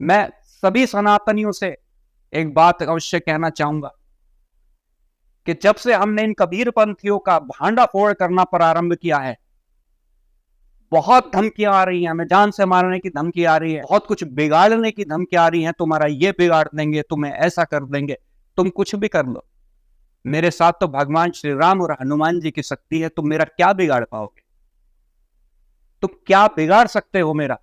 मैं सभी सनातनियों से एक बात अवश्य कहना चाहूंगा कि जब से हमने इन कबीरपंथियों का भांडाफोड़ करना प्रारंभ किया है, बहुत धमकियां आ रही हैं, हमें जान से मारने की धमकी आ रही है, बहुत कुछ बिगाड़ने की धमकी आ रही है, तुम्हारा ये बिगाड़ देंगे, तुम्हें ऐसा कर देंगे। तुम कुछ भी कर लो, मेरे साथ तो भगवान श्री राम और हनुमान जी की शक्ति है, तुम मेरा क्या बिगाड़ पाओगे? तुम क्या बिगाड़ सकते हो मेरा?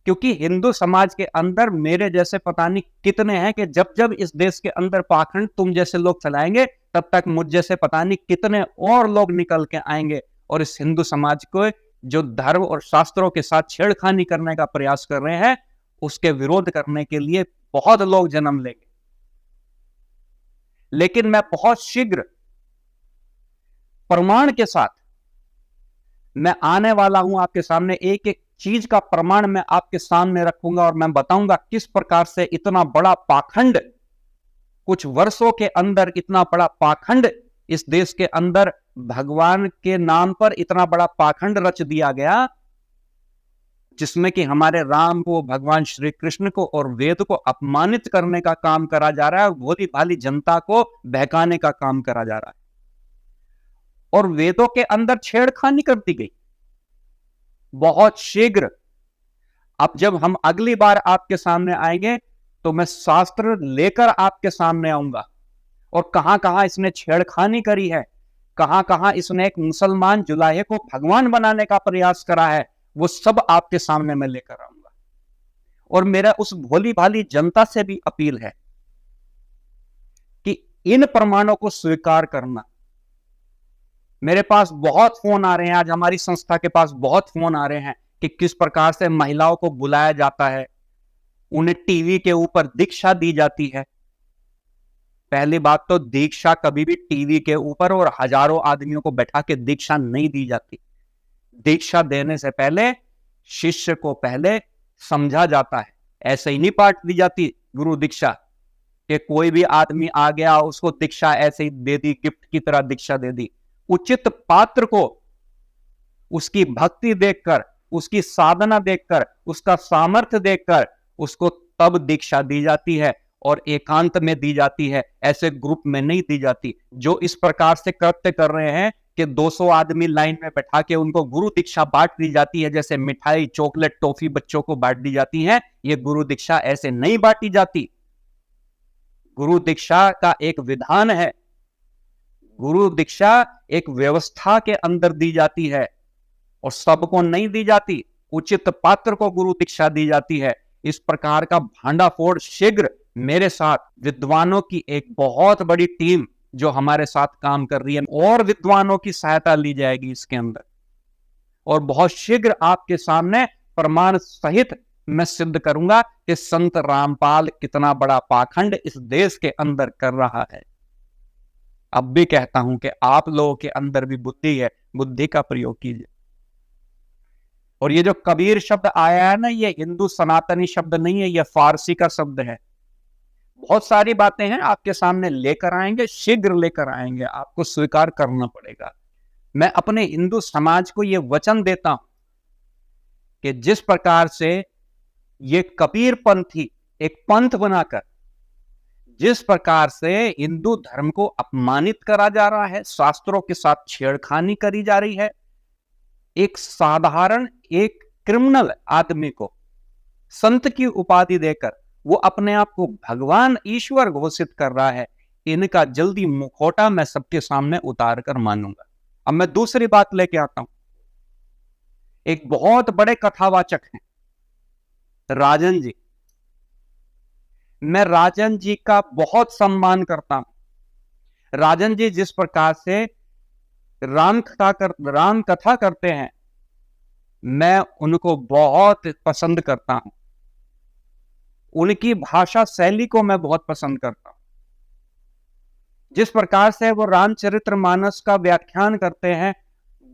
क्योंकि हिंदू समाज के अंदर मेरे जैसे पता नहीं कितने हैं कि जब जब इस देश के अंदर पाखंड तुम जैसे लोग फैलाएंगे, तब तक मुझ जैसे पता नहीं कितने और लोग निकल के आएंगे और इस हिंदू समाज को जो धर्म और शास्त्रों के साथ छेड़खानी करने का प्रयास कर रहे हैं, उसके विरोध करने के लिए बहुत लोग जन्म लेंगे। लेकिन मैं बहुत शीघ्र प्रमाण के साथ मैं आने वाला हूं आपके सामने, एक एक चीज का प्रमाण मैं आपके सामने रखूंगा और मैं बताऊंगा किस प्रकार से इतना बड़ा पाखंड, कुछ वर्षों के अंदर इतना बड़ा पाखंड इस देश के अंदर भगवान के नाम पर इतना बड़ा पाखंड रच दिया गया, जिसमें कि हमारे राम को, भगवान श्री कृष्ण को और वेद को अपमानित करने का काम करा जा रहा है, भोली भाली जनता को बहकाने का काम करा जा रहा है और वेदों के अंदर छेड़खानी कर दी गई। बहुत शीघ्र अब जब हम अगली बार आपके सामने आएंगे तो मैं शास्त्र लेकर आपके सामने आऊंगा और कहां कहां इसने छेड़खानी करी है, कहां कहां इसने एक मुसलमान जुलाहे को भगवान बनाने का प्रयास करा है, वो सब आपके सामने मैं लेकर आऊंगा। और मेरा उस भोली भाली जनता से भी अपील है कि इन प्रमाणों को स्वीकार करना। मेरे पास बहुत फोन आ रहे हैं, आज हमारी संस्था के पास बहुत फोन आ रहे हैं कि किस प्रकार से महिलाओं को बुलाया जाता है, उन्हें टीवी के ऊपर दीक्षा दी जाती है। पहली बात तो दीक्षा कभी भी टीवी के ऊपर और हजारों आदमियों को बैठा के दीक्षा नहीं दी जाती। दीक्षा देने से पहले शिष्य को पहले समझा जाता है, ऐसे ही नहीं बांट दी जाती गुरु दीक्षा कि कोई भी आदमी आ गया उसको दीक्षा ऐसे ही दे दी, गिफ्ट की तरह दीक्षा दे दी। उचित पात्र को उसकी भक्ति देखकर, उसकी साधना देखकर, उसका सामर्थ्य देखकर उसको तब दीक्षा दी जाती है और एकांत में दी जाती है, ऐसे ग्रुप में नहीं दी जाती। जो इस प्रकार से कृत्य कर रहे हैं कि 200 आदमी लाइन में बैठा के उनको गुरु दीक्षा बांट दी जाती है, जैसे मिठाई, चॉकलेट, टॉफी बच्चों को बांट दी जाती है, ये गुरु दीक्षा ऐसे नहीं बांटी जाती। गुरु दीक्षा का एक विधान है, गुरु दीक्षा एक व्यवस्था के अंदर दी जाती है और सबको नहीं दी जाती, उचित पात्र को गुरु दीक्षा दी जाती है। इस प्रकार का भांडाफोड़ शीघ्र मेरे साथ विद्वानों की एक बहुत बड़ी टीम जो हमारे साथ काम कर रही है, और विद्वानों की सहायता ली जाएगी इसके अंदर, और बहुत शीघ्र आपके सामने प्रमाण सहित मैं सिद्ध करूंगा कि संत रामपाल कितना बड़ा पाखंड इस देश के अंदर कर रहा है। अब भी कहता हूं कि आप लोगों के अंदर भी बुद्धि है, बुद्धि का प्रयोग कीजिए। और ये जो कबीर शब्द आया है ना, ये हिंदू सनातनी शब्द नहीं है, ये फारसी का शब्द है। बहुत सारी बातें हैं आपके सामने लेकर आएंगे, शीघ्र लेकर आएंगे, आपको स्वीकार करना पड़ेगा। मैं अपने हिंदू समाज को यह वचन देता हूं कि जिस प्रकार से ये कबीर पंथी एक पंथ बनाकर जिस प्रकार से हिंदू धर्म को अपमानित करा जा रहा है, शास्त्रों के साथ छेड़खानी करी जा रही है, एक साधारण एक क्रिमिनल आदमी को संत की उपाधि देकर वो अपने आप को भगवान ईश्वर घोषित कर रहा है, इनका जल्दी मुखौटा मैं सबके सामने उतार कर मानूंगा। अब मैं दूसरी बात लेके आता हूं। एक बहुत बड़े कथावाचक हैं राजन जी। मैं राजन जी का बहुत सम्मान करता हूं। राजन जी जिस प्रकार से राम कथा करते हैं, मैं उनको बहुत पसंद करता हूं। उनकी भाषा शैली को मैं बहुत पसंद करता हूं। जिस प्रकार से वो रामचरितमानस का व्याख्यान करते हैं,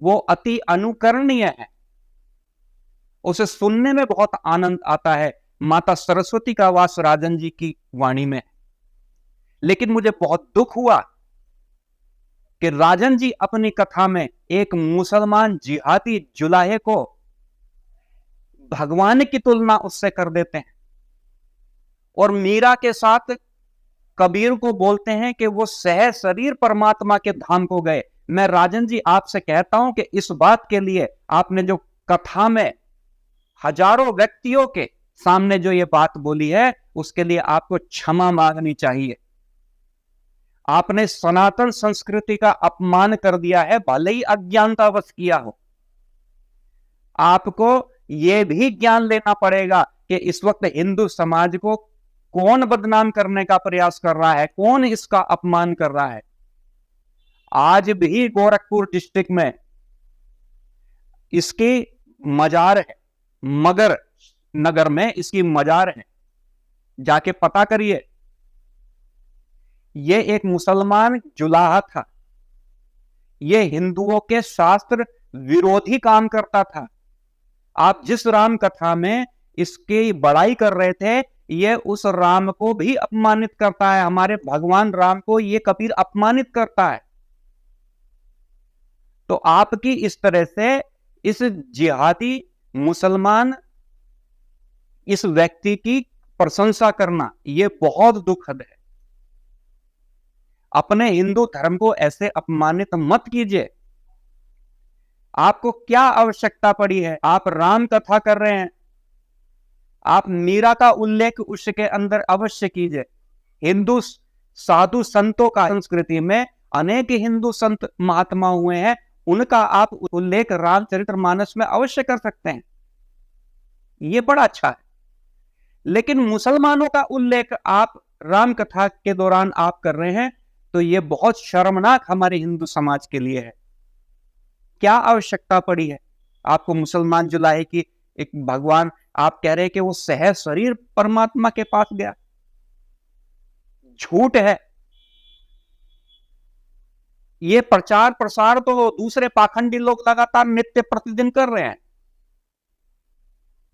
वो अति अनुकरणीय है, उसे सुनने में बहुत आनंद आता है। माता सरस्वती का वास राजन जी की वाणी में। लेकिन मुझे बहुत दुख हुआ कि राजन जी अपनी कथा में एक मुसलमान जिहादी जुलाहे को भगवान की तुलना उससे कर देते हैं और मीरा के साथ कबीर को बोलते हैं कि वो सह शरीर परमात्मा के धाम को गए। मैं राजन जी आपसे कहता हूं कि इस बात के लिए आपने जो कथा में हजारों व्यक्तियों के सामने जो ये बात बोली है, उसके लिए आपको क्षमा मांगनी चाहिए। आपने सनातन संस्कृति का अपमान कर दिया है, भले ही अज्ञानतावश किया हो। आपको यह भी ज्ञान लेना पड़ेगा कि इस वक्त हिंदू समाज को कौन बदनाम करने का प्रयास कर रहा है, कौन इसका अपमान कर रहा है। आज भी गोरखपुर डिस्ट्रिक्ट में इसकी मजार है, मगर नगर में इसकी मजार है, जाके पता करिए। यह एक मुसलमान जुलाहा था, यह हिंदुओं के शास्त्र विरोधी काम करता था। आप जिस राम कथा में इसकी बड़ाई कर रहे थे, यह उस राम को भी अपमानित करता है। हमारे भगवान राम को यह कबीर अपमानित करता है। तो आपकी इस तरह से इस जिहादी मुसलमान इस व्यक्ति की प्रशंसा करना यह बहुत दुखद है। अपने हिंदू धर्म को ऐसे अपमानित मत कीजिए। आपको क्या आवश्यकता पड़ी है? आप राम कथा कर रहे हैं, आप मीरा का उल्लेख उसके अंदर अवश्य कीजिए। हिंदू साधु संतों का संस्कृति में अनेक हिंदू संत महात्मा हुए हैं, उनका आप उल्लेख रामचरितमानस में अवश्य कर सकते हैं, यह बड़ा अच्छा है। लेकिन मुसलमानों का उल्लेख आप राम कथा के दौरान आप कर रहे हैं, तो यह बहुत शर्मनाक हमारे हिंदू समाज के लिए है। क्या आवश्यकता पड़ी है आपको मुसलमान जुलाहे की? एक भगवान आप कह रहे हैं कि वो सह शरीर परमात्मा के पास गया, झूठ है। ये प्रचार प्रसार तो दूसरे पाखंडी लोग लगातार नित्य प्रतिदिन कर रहे हैं।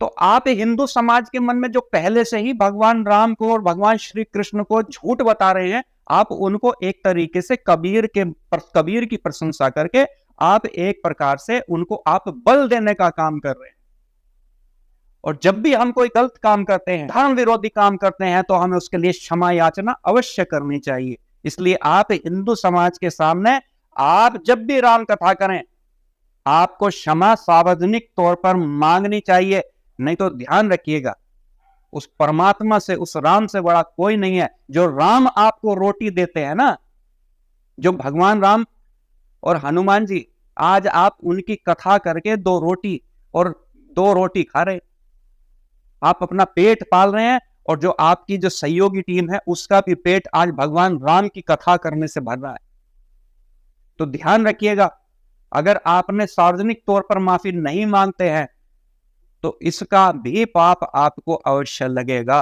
तो आप हिंदू समाज के मन में जो पहले से ही भगवान राम को और भगवान श्री कृष्ण को झूठ बता रहे हैं, आप उनको एक तरीके से कबीर की प्रशंसा करके आप एक प्रकार से उनको आप बल देने का काम कर रहे हैं। और जब भी हम कोई गलत काम करते हैं, धर्म विरोधी काम करते हैं, तो हमें उसके लिए क्षमा याचना अवश्य करनी चाहिए। इसलिए आप हिंदू समाज के सामने आप जब भी राम कथा करें, आपको क्षमा सार्वजनिक तौर पर मांगनी चाहिए। नहीं तो ध्यान रखिएगा, उस परमात्मा से, उस राम से बड़ा कोई नहीं है। जो राम आपको रोटी देते हैं ना, जो भगवान राम और हनुमान जी, आज आप उनकी कथा करके 2 रोटी खा रहे, आप अपना पेट पाल रहे हैं, और जो आपकी जो सहयोगी टीम है उसका भी पेट आज भगवान राम की कथा करने से भर रहा है। तो ध्यान रखिएगा, अगर आपने सार्वजनिक तौर पर माफी नहीं मांगते हैं, तो इसका भी पाप आपको अवश्य लगेगा।